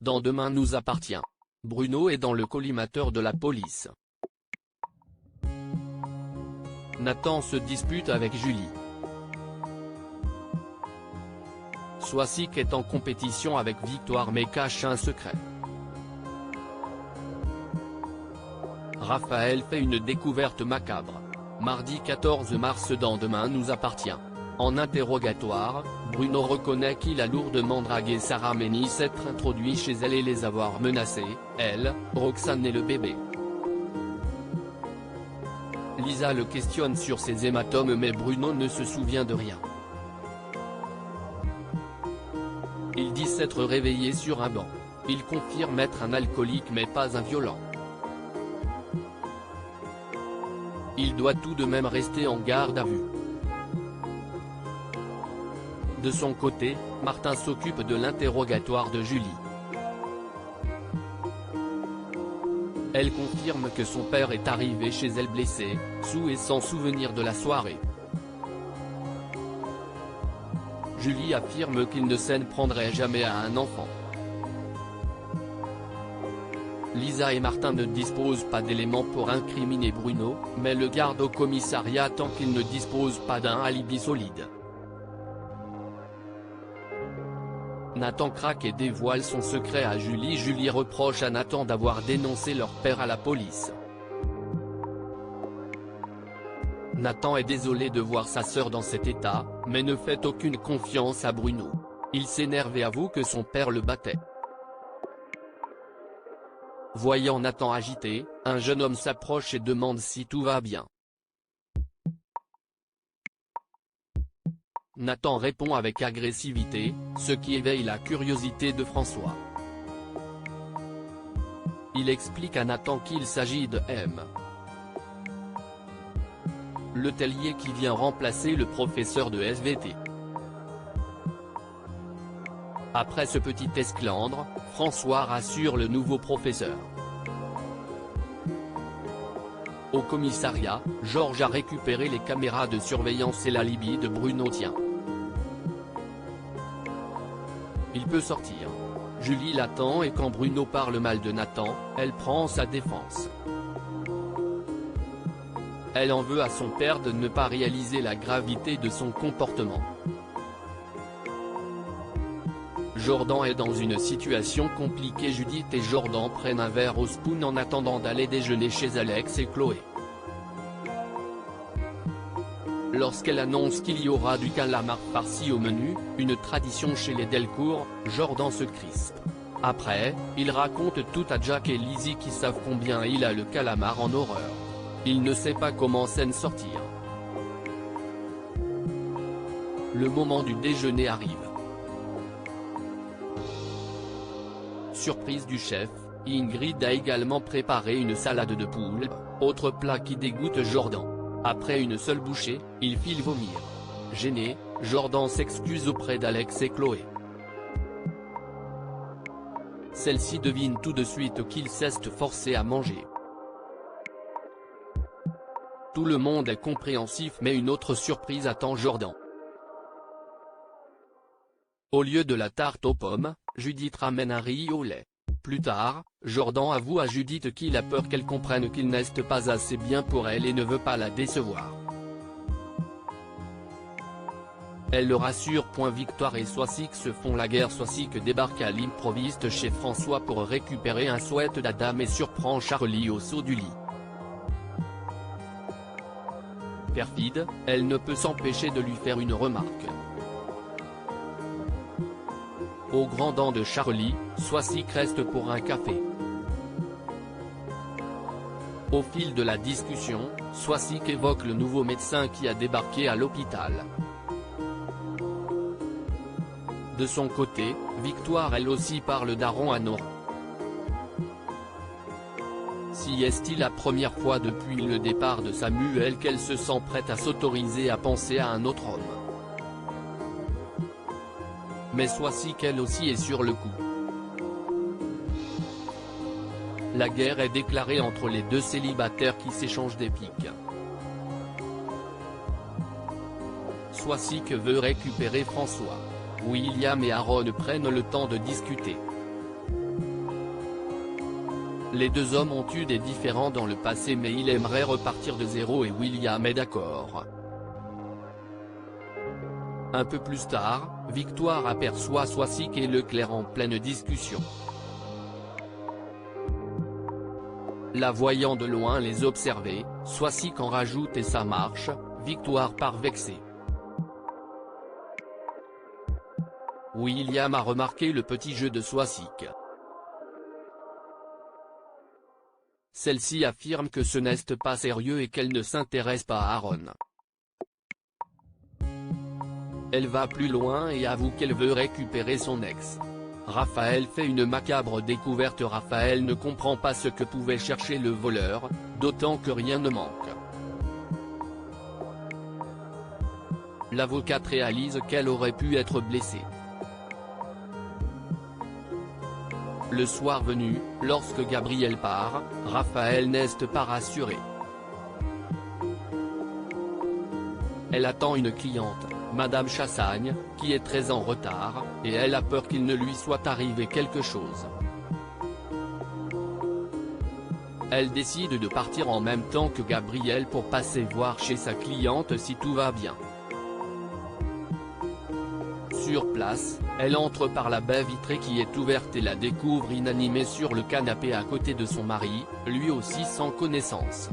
Dans Demain nous appartient. Bruno est dans le collimateur de la police. Nathan se dispute avec Julie. Soisic est en compétition avec Victoire mais cache un secret. Raphaël fait une découverte macabre. Mardi 14 mars dans Demain nous appartient. En interrogatoire, Bruno reconnaît qu'il a lourdement dragué Sarah Ménis, s'être introduit chez elle et les avoir menacés, elle, Roxane et le bébé. Lisa le questionne sur ses hématomes mais Bruno ne se souvient de rien. Il dit s'être réveillé sur un banc. Il confirme être un alcoolique mais pas un violent. Il doit tout de même rester en garde à vue. De son côté, Martin s'occupe de l'interrogatoire de Julie. Elle confirme que son père est arrivé chez elle blessé, saoul et sans souvenir de la soirée. Julie affirme qu'il ne s'en prendrait jamais à un enfant. Lisa et Martin ne disposent pas d'éléments pour incriminer Bruno, mais le garde au commissariat tant qu'il ne dispose pas d'un alibi solide. Nathan craque et dévoile son secret à Julie. Julie reproche à Nathan d'avoir dénoncé leur père à la police. Nathan est désolé de voir sa sœur dans cet état, mais ne fait aucune confiance à Bruno. Il s'énerve et avoue que son père le battait. Voyant Nathan agité, un jeune homme s'approche et demande si tout va bien. Nathan répond avec agressivité, ce qui éveille la curiosité de François. Il explique à Nathan qu'il s'agit de M. Le tellier qui vient remplacer le professeur de SVT. Après ce petit esclandre, François rassure le nouveau professeur. Au commissariat, Georges a récupéré les caméras de surveillance et l'alibi de Bruno tient. Il peut sortir. Julie l'attend et quand Bruno parle mal de Nathan, elle prend sa défense. Elle en veut à son père de ne pas réaliser la gravité de son comportement. Jordan est dans une situation compliquée. Judith et Jordan prennent un verre au spoon en attendant d'aller déjeuner chez Alex et Chloé. Lorsqu'elle annonce qu'il y aura du calamar farci au menu, une tradition chez les Delcourt, Jordan se crispe. Après, il raconte tout à Jack et Lizzie qui savent combien il a le calamar en horreur. Il ne sait pas comment s'en sortir. Le moment du déjeuner arrive. Surprise du chef, Ingrid a également préparé une salade de poule, autre plat qui dégoûte Jordan. Après une seule bouchée, il file vomir. Gêné, Jordan s'excuse auprès d'Alex et Chloé. Celle-ci devine tout de suite qu'il s'est forcé à manger. Tout le monde est compréhensif mais une autre surprise attend Jordan. Au lieu de la tarte aux pommes, Judith ramène un riz au lait. Plus tard, Jordan avoue à Judith qu'il a peur qu'elle comprenne qu'il n'est pas assez bien pour elle et ne veut pas la décevoir. Elle le rassure. Victoire et Soisic se font la guerre. Soisic débarque à l'improviste chez François pour récupérer un sweat d'Adam et surprend Charlie au saut du lit. Perfide, elle ne peut s'empêcher de lui faire une remarque. Au grand dent de Charlie, Soisic reste pour un café. Au fil de la discussion, Soisic évoque le nouveau médecin qui a débarqué à l'hôpital. De son côté, Victoire elle aussi parle d'Aaron à Nora. Si est-il la première fois depuis le départ de Samuel qu'elle se sent prête à s'autoriser à penser à un autre homme. Mais Soisic elle aussi est sur le coup. La guerre est déclarée entre les deux célibataires qui s'échangent des piques. Soisic veut récupérer François. William et Aaron prennent le temps de discuter. Les deux hommes ont eu des différends dans le passé mais il aimerait repartir de zéro et William est d'accord. Un peu plus tard, Victoire aperçoit Swazik et Leclerc en pleine discussion. La voyant de loin les observer, Swazik en rajoute et ça marche, Victoire part vexée. William a remarqué le petit jeu de Swazik. Celle-ci affirme que ce n'est pas sérieux et qu'elle ne s'intéresse pas à Aaron. Elle va plus loin et avoue qu'elle veut récupérer son ex. Raphaël fait une macabre découverte. Raphaël ne comprend pas ce que pouvait chercher le voleur, d'autant que rien ne manque. L'avocate réalise qu'elle aurait pu être blessée. Le soir venu, lorsque Gabriel part, Raphaël n'est pas rassuré. Elle attend une cliente, Madame Chassagne, qui est très en retard, et elle a peur qu'il ne lui soit arrivé quelque chose. Elle décide de partir en même temps que Gabriel pour passer voir chez sa cliente si tout va bien. Sur place, elle entre par la baie vitrée qui est ouverte et la découvre inanimée sur le canapé à côté de son mari, lui aussi sans connaissance.